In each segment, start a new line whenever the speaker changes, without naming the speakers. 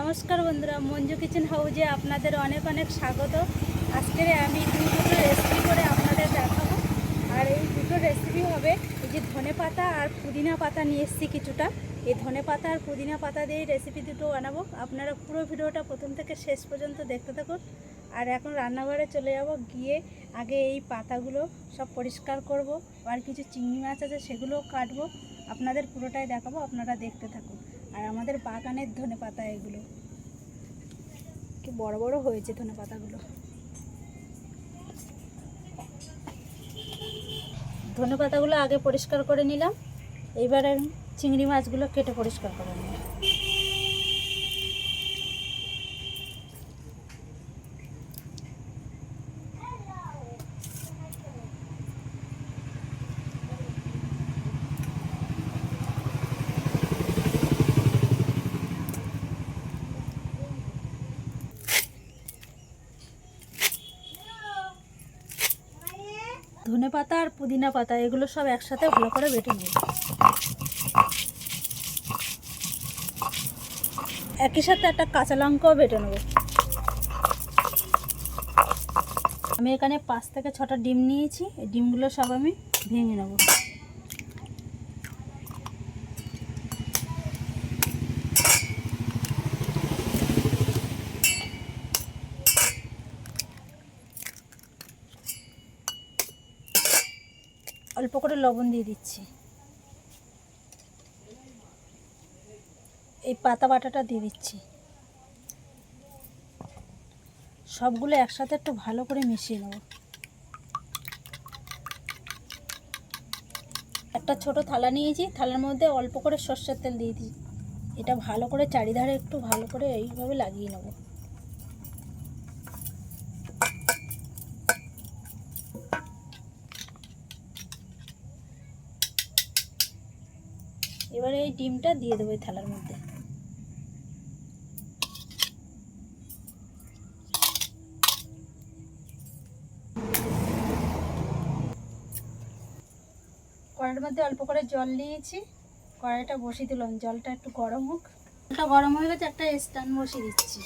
নমস্কার বন্ধুরা, মঞ্জু কিচেন হাউজে আপনাদের অনেক অনেক স্বাগত। আজকে আমি দুটো রেসিপি করে আপনাদের দেখাবো। আর এই দুটো রেসিপি হবে এই যে ধনে পাতা আর পুদিনা পাতা নিয়ে এসেছি কিছুটা। এই ধনে পাতা আর পুদিনা পাতা দিয়ে রেসিপি দুটো বানাবো। আপনারা পুরো ভিডিওটা প্রথম থেকে শেষ পর্যন্ত দেখতে থাকুন। আর এখন রান্নাঘরে চলে যাব, গিয়ে আগে এই পাতাগুলো সব পরিষ্কার করব। আর কিছু চিংড়ি মাছ আছে সেগুলোও কাটবো, আপনাদের পুরোটাই দেখাবো, আপনারা দেখতে থাকুন। আর আমাদের বাগানের ধনে পাতা, এগুলো কি বড় বড় হয়েছে ধনে পাতাগুলো। ধনে পাতাগুলো আগে পরিষ্কার করে নিলাম, এইবারে চিংড়ি মাছগুলো কেটে পরিষ্কার করে নিলাম। ধনে পাতা আর পুদিনা পাতা এগুলো সব একসাথে ভালো করে বেটে নেব। একই সাথে একটা কাঁচা লঙ্কাও বেটে নেব। আমি এখানে 5 থেকে 6টা ডিম নিয়েছি, এই ডিমগুলো সব আমি ভেঙে নেব। অল্প করে লবণ দিয়ে দিচ্ছি, এই পাতা বাটাটা দিয়ে দিচ্ছি। সবগুলো একসাথে একটু ভালো করে মিশিয়ে নেব। একটা ছোট থালা নিয়েছি, থালার মধ্যে অল্প করে সর্ষের তেল দিয়ে দিই। এটা ভালো করে চারিধারে একটু ভালো করে এইভাবে লাগিয়ে নেব। এবারে এই ডিমটা দিয়ে দেবো এই থালার মধ্যে। কড়াইয়ের মধ্যে অল্প করে জল নিয়েছি, কড়াইটা বসিয়ে দিলাম, জলটা একটু গরম হোক। জলটা গরম হয়ে গেছে, একটা স্ট্যান্ড বসিয়ে দিচ্ছি।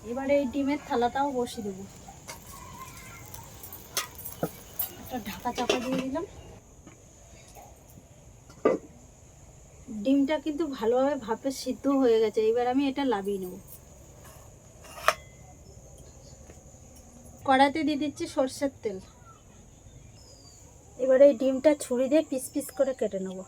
এবারে এই ডিমের থালাটাও বসিয়ে দেবো, একটা ঢাকা চাপা দিয়ে দিলাম। ডিমটা কিন্তু ভালোভাবে ভাপে সিদ্ধ হয়ে গেছে, এবার আমি এটা নামিয়ে নেব। কড়াইতে দিয়ে দিচ্ছি সরষের তেল। এবারে এই ডিমটা ছুরি দিয়ে পিস পিস করে কেটে নেব।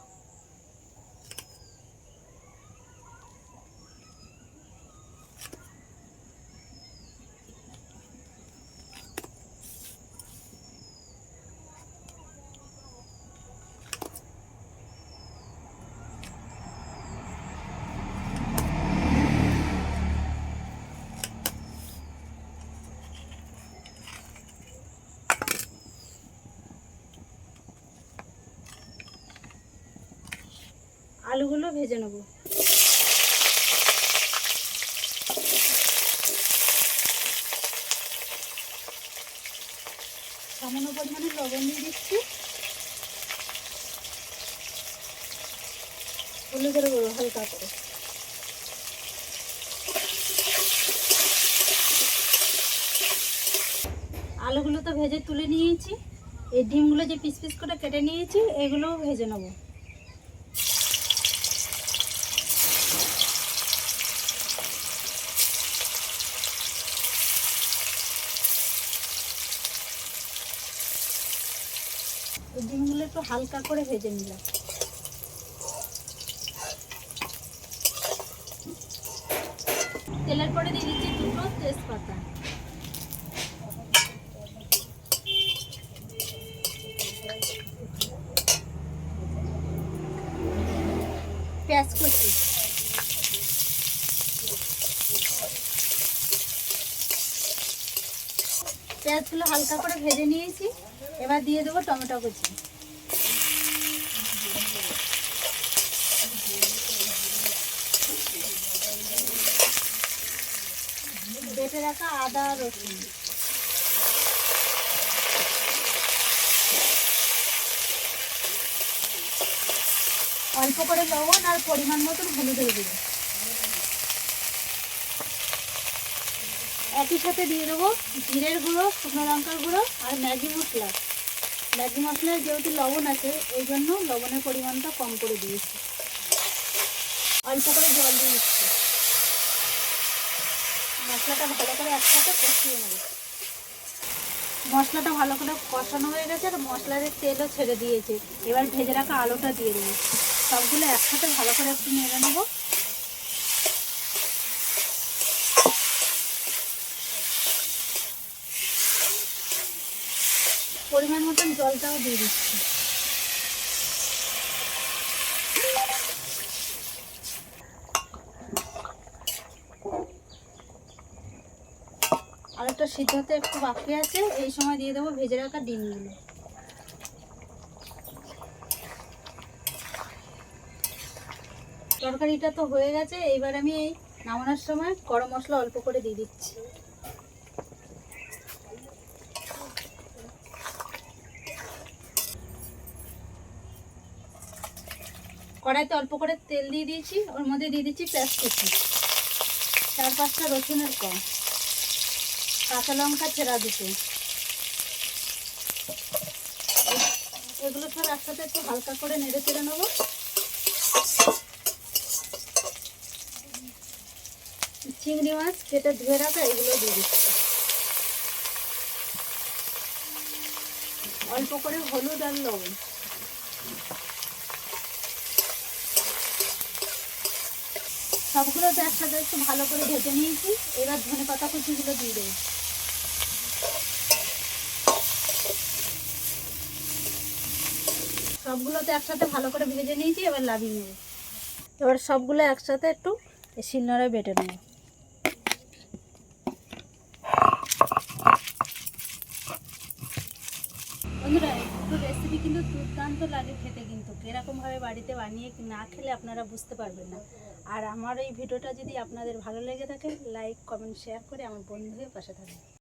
আলুগুলো ভেজে নেব। সামান্য পরিমাণে লবণ দিয়ে দিচ্ছি, হলুদের গুঁড়ো হালকা করে। আলুগুলো তো ভেজে তুলে নিয়েছি, এই ডিমগুলো যে পিস পিস করে কেটে নিয়েছি এগুলোও ভেজে নেব। এই ডিমগুলো একটু হালকা করে ভেজে নিলাম। তেলের পরে দিয়ে দিচ্ছি 2টো তেজপাতা, পেঁয়াজ কুচি, পেঁয়াজগুলো হালকা করে ভেজে নিয়েছি। এবার দিয়ে দেবো টমেটো কুচি, বেটে রাখা আদা রসুন, অল্প করে লবণ আর পরিমাণ মতন হলুদের গুঁড়ো। একই সাথে দিয়ে দেবো জিরের গুঁড়ো, শুকনো লঙ্কার গুঁড়ো আর ম্যাগি মশলা। ম্যাগি মশলায় যেহেতু লবণ আছে ওই জন্য লবণের পরিমাণটা কম করে দিয়েছি। অল্প করে জল দিয়ে দিচ্ছি। মশলাটা ভালো করে একসাথে কষিয়ে নেব। মশলাটা ভালো করে কষানো হয়ে গেছে আর মশলার তেলও ছেড়ে দিয়েছে। এবার ভেজে রাখা আলুটা দিয়ে দেবো। সবগুলো একসাথে ভালো করে একটু নেড়ে নেব। পরিমাণ মতন জলটাও দিয়ে দিচ্ছি। আলুটা সিদ্ধ হতে একটু বাকি আছে, এই সময় দিয়ে দেবো ভেজে রাখা ডিমগুলো। তরকারিটা তো হয়ে গেছে, এইবার আমি এই নামানোর সময় গরম মশলা অল্প করে দিয়ে দিচ্ছি। কড়াইতে অল্প করে তেল দিয়ে দিয়েছি, ওর মধ্যে দিয়ে দিচ্ছি পেঁয়াজ কুচি, 4-5টা রসুনের কোয়া, কাঁচা লঙ্কা ছেঁড়া দিতে। এগুলো সব একসাথে একটু হালকা করে নেড়ে চেড়ে নেবো। চিংড়ি মাছ কেটে ধুয়ে রাখা এগুলো দিয়ে দিচ্ছি। অল্প করে হলুদ আর লবণ। সবগুলো তো একসাথে একটু ভালো করে ভেজে নিয়েছি। এবার ধনেপাতা কুচিগুলো দিয়ে দেবো। সবগুলো তো একসাথে ভালো করে ভেজে নিয়েছি, এবার লাভিয়ে নেব। এবার সবগুলো একসাথে একটু শিলনোড়ায় বেটে নেব। বন্ধুরা, একটু রেসিপি কিন্তু দুর্দান্ত লাগে খেতে, কিন্তু এরকমভাবে বাড়িতে বানিয়ে না খেলে আপনারা বুঝতে পারবেন না। আর আমার এই ভিডিওটা যদি আপনাদের ভালো লেগে থাকে, লাইক কমেন্ট শেয়ার করে আমার বন্ধু হয়ে পাশে থাকবেন।